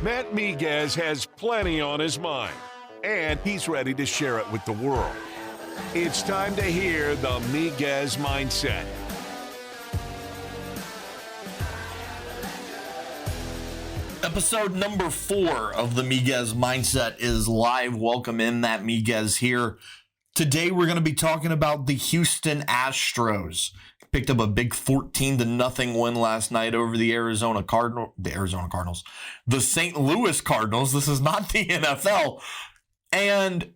Matt Miguez has plenty on his mind, and he's ready to share it with the world. It's time to hear the Miguez Mindset. Episode number 4 of the Miguez Mindset is live. Welcome in, Matt Miguez here. Today we're going to be talking about the Houston Astros. Picked up a big 14-0 win last night over the the St. Louis Cardinals. This is not the NFL. And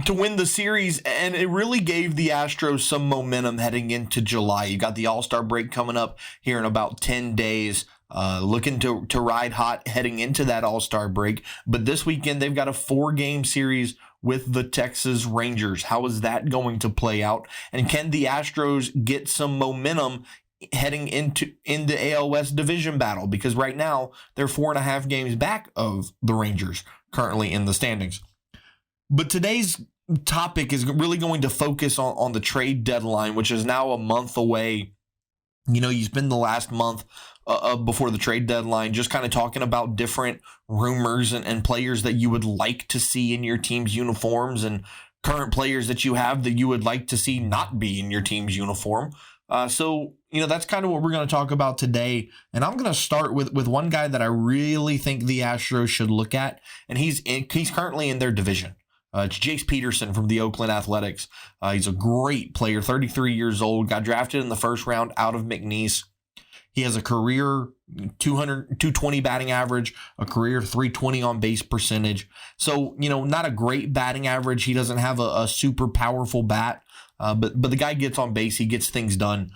to win the series, and it really gave the Astros some momentum heading into July. You got the All-Star break coming up here in about 10 days. Looking to ride hot heading into that All-Star break. But this weekend, they've got a 4-game series with the Texas Rangers. How is that going to play out? And can the Astros get some momentum heading into AL West division battle? Because right now, they're 4.5 games back of the Rangers currently in the standings. But today's topic is really going to focus on the trade deadline, which is now a month away. You know, you spend the last month before the trade deadline just kind of talking about different rumors and players that you would like to see in your team's uniforms and current players that you have that you would like to see not be in your team's uniform. So, you know, that's kind of what we're going to talk about today. And I'm going to start with one guy that I really think the Astros should look at, and he's currently in their division. It's Jace Peterson from the Oakland Athletics. He's a great player, 33 years old, got drafted in the first round out of McNeese. He has a career 220 batting average, a career 320 on base percentage. So, you know, not a great batting average. He doesn't have a super powerful bat, but the guy gets on base. He gets things done.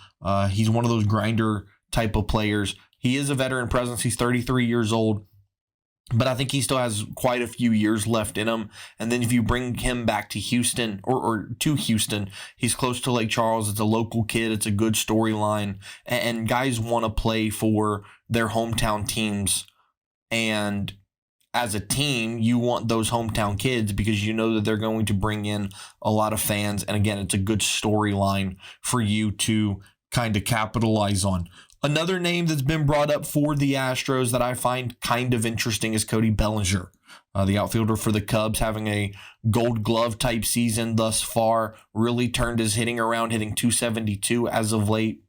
He's one of those grinder type of players. He is a veteran presence. He's 33 years old. But I think he still has quite a few years left in him. And then if you bring him back to Houston or to Houston, he's close to Lake Charles. It's a local kid. It's a good storyline. And guys want to play for their hometown teams. And as a team, you want those hometown kids because you know that they're going to bring in a lot of fans. And again, it's a good storyline for you to kind of capitalize on. Another name that's been brought up for the Astros that I find kind of interesting is Cody Bellinger, the outfielder for the Cubs, having a Gold Glove type season thus far, really turned his hitting around, hitting .272 as of late.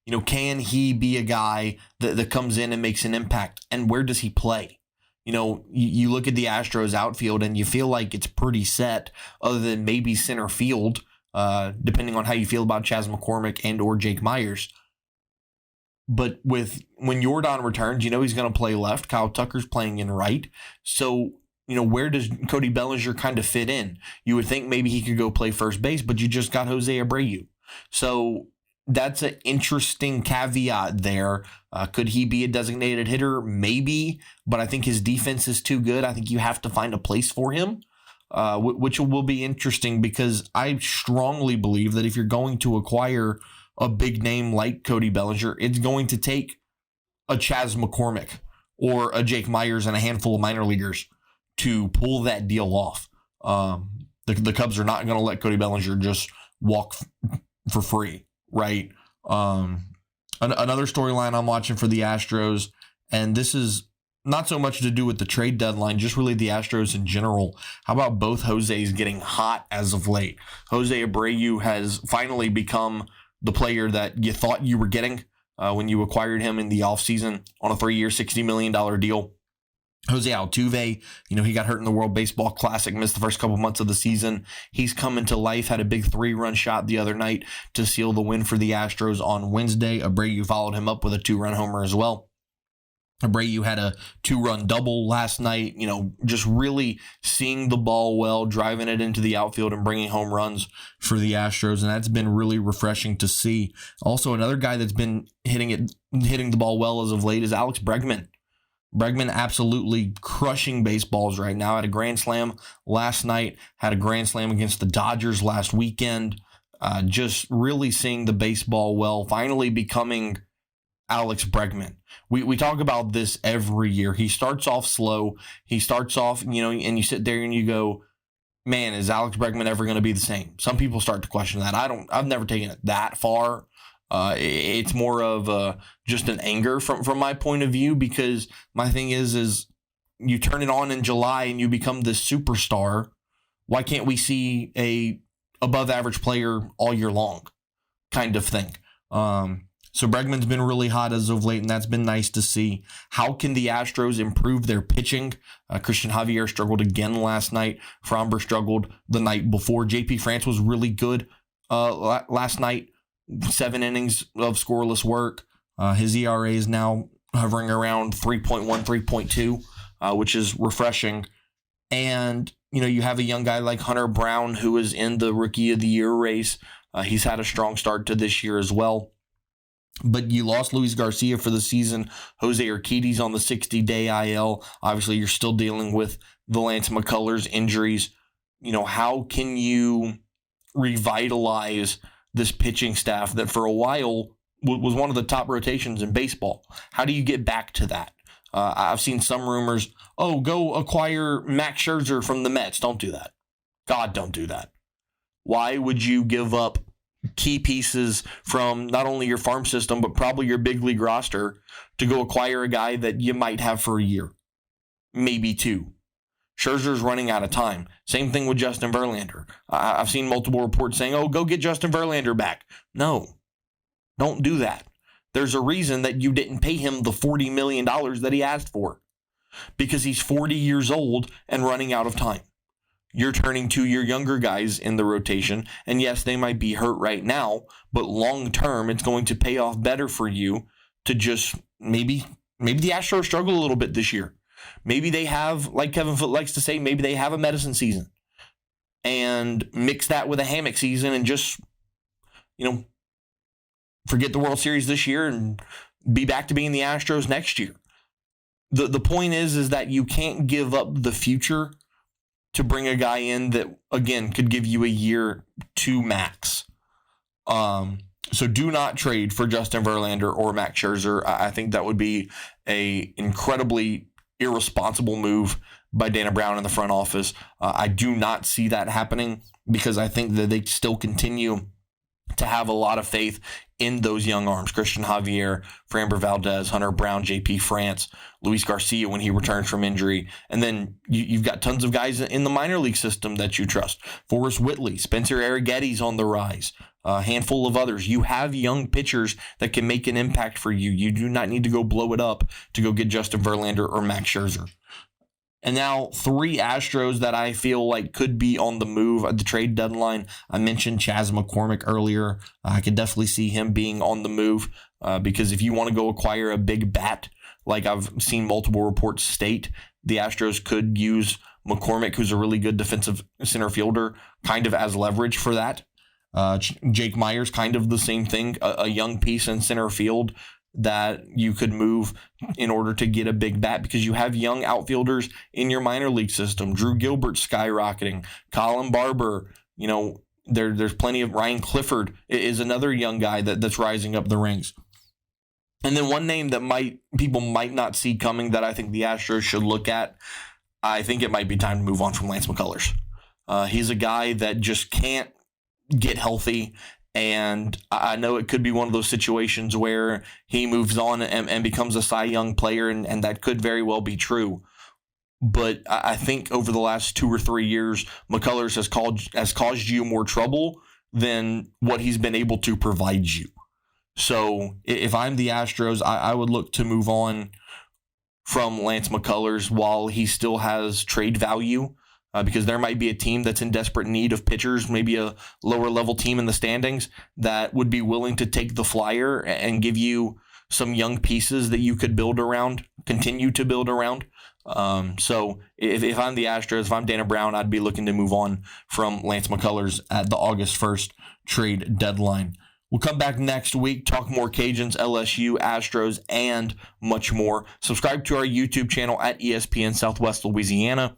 You know, can he be a guy that comes in and makes an impact? And where does he play? You know, you look at the Astros outfield and you feel like it's pretty set other than maybe center field, depending on how you feel about Chas McCormick and or Jake Myers. But when Yordan returns, you know he's going to play left. Kyle Tucker's playing in right. So, you know, where does Cody Bellinger kind of fit in? You would think maybe he could go play first base, but you just got Jose Abreu. So that's an interesting caveat there. Could he be a designated hitter? Maybe, but I think his defense is too good. I think you have to find a place for him, which will be interesting because I strongly believe that if you're going to acquire a big name like Cody Bellinger, it's going to take a Chas McCormick or a Jake Myers and a handful of minor leaguers to pull that deal off. The Cubs are not going to let Cody Bellinger just walk for free, right? Another storyline I'm watching for the Astros, and this is not so much to do with the trade deadline, just really the Astros in general. How about both Jose's getting hot as of late? Jose Abreu has finally become the player that you thought you were getting when you acquired him in the offseason on a 3-year, $60 million deal. Jose Altuve, you know, he got hurt in the World Baseball Classic, missed the first couple months of the season. He's coming to life, had a big 3-run shot the other night to seal the win for the Astros on Wednesday. Abreu followed him up with a 2-run homer as well. Abreu had a 2-run double last night, you know, just really seeing the ball well, driving it into the outfield and bringing home runs for the Astros, and that's been really refreshing to see. Also, another guy that's been hitting the ball well as of late is Alex Bregman. Bregman absolutely crushing baseballs right now. Had a grand slam last night, had a grand slam against the Dodgers last weekend. Just really seeing the baseball well, finally becoming Alex Bregman. We talk about this every year. He starts off slow. He starts off, you know, and you sit there and you go, man, is Alex Bregman ever going to be the same? Some people start to question that. I've never taken it that far. It's more of just an anger from my point of view, because my thing is you turn it on in July and you become this superstar. Why can't we see a above average player all year long kind of thing? So Bregman's been really hot as of late, and that's been nice to see. How can the Astros improve their pitching? Christian Javier struggled again last night. Framber struggled the night before. JP France was really good last night. 7 innings of scoreless work. His ERA is now hovering around 3.1, 3.2, which is refreshing. And, you have a young guy like Hunter Brown, who is in the Rookie of the Year race. He's had a strong start to this year as well. But you lost Luis Garcia for the season. Jose Urquidy's on the 60-day IL. Obviously, you're still dealing with the Lance McCullers injuries. How can you revitalize this pitching staff that for a while was one of the top rotations in baseball? How do you get back to that? I've seen some rumors, go acquire Max Scherzer from the Mets. Don't do that. God, don't do that. Why would you give up key pieces from not only your farm system, but probably your big league roster to go acquire a guy that you might have for a year, maybe 2? Scherzer's running out of time. Same thing with Justin Verlander. I've seen multiple reports saying, go get Justin Verlander back. No, don't do that. There's a reason that you didn't pay him the $40 million that he asked for, because he's 40 years old and running out of time. You're turning to your younger guys in the rotation, and yes, they might be hurt right now, but long term, it's going to pay off better for you to just maybe the Astros struggle a little bit this year. Maybe they have, like Kevin Foote likes to say, maybe they have a medicine season, and mix that with a hammock season and just, forget the World Series this year and be back to being the Astros next year. The point is that you can't give up the future to bring a guy in that, again, could give you a year 2 max. So do not trade for Justin Verlander or Max Scherzer. I think that would be a incredibly irresponsible move by Dana Brown in the front office. I do not see that happening, because I think that they still continue to have a lot of faith in those young arms. Christian Javier, Framber Valdez, Hunter Brown, JP France, Luis Garcia when he returns from injury. And then you've got tons of guys in the minor league system that you trust. Forrest Whitley, Spencer Arrighetti's on the rise. A handful of others. You have young pitchers that can make an impact for you. You do not need to go blow it up to go get Justin Verlander or Max Scherzer. And now 3 Astros that I feel like could be on the move at the trade deadline. I mentioned Chas McCormick earlier. I could definitely see him being on the move because if you want to go acquire a big bat, like I've seen multiple reports state, the Astros could use McCormick, who's a really good defensive center fielder, kind of as leverage for that. Jake Myers, kind of the same thing, a young piece in center field that you could move in order to get a big bat, because you have young outfielders in your minor league system. Drew Gilbert skyrocketing, Colin Barber, there's plenty of Ryan Clifford is another young guy that's rising up the ranks. And then one name that people might not see coming that I think the Astros should look at, I think it might be time to move on from Lance McCullers. He's a guy that just can't get healthy. And I know it could be one of those situations where he moves on and becomes a Cy Young player, and that could very well be true. But I think over the last 2 or 3 years, McCullers has caused you more trouble than what he's been able to provide you. So if I'm the Astros, I would look to move on from Lance McCullers while he still has trade value. Because there might be a team that's in desperate need of pitchers, maybe a lower level team in the standings that would be willing to take the flyer and give you some young pieces that you could build around, continue to build around. So if I'm the Astros, if I'm Dana Brown, I'd be looking to move on from Lance McCullers at the August 1st trade deadline. We'll come back next week, talk more Cajuns, LSU, Astros, and much more. Subscribe to our YouTube channel at ESPN Southwest Louisiana.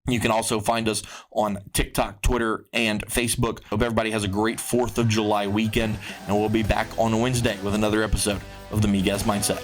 You can also find us on TikTok, Twitter, and Facebook. Hope everybody has a great 4th of July weekend, and we'll be back on Wednesday with another episode of the Miguez Mindset.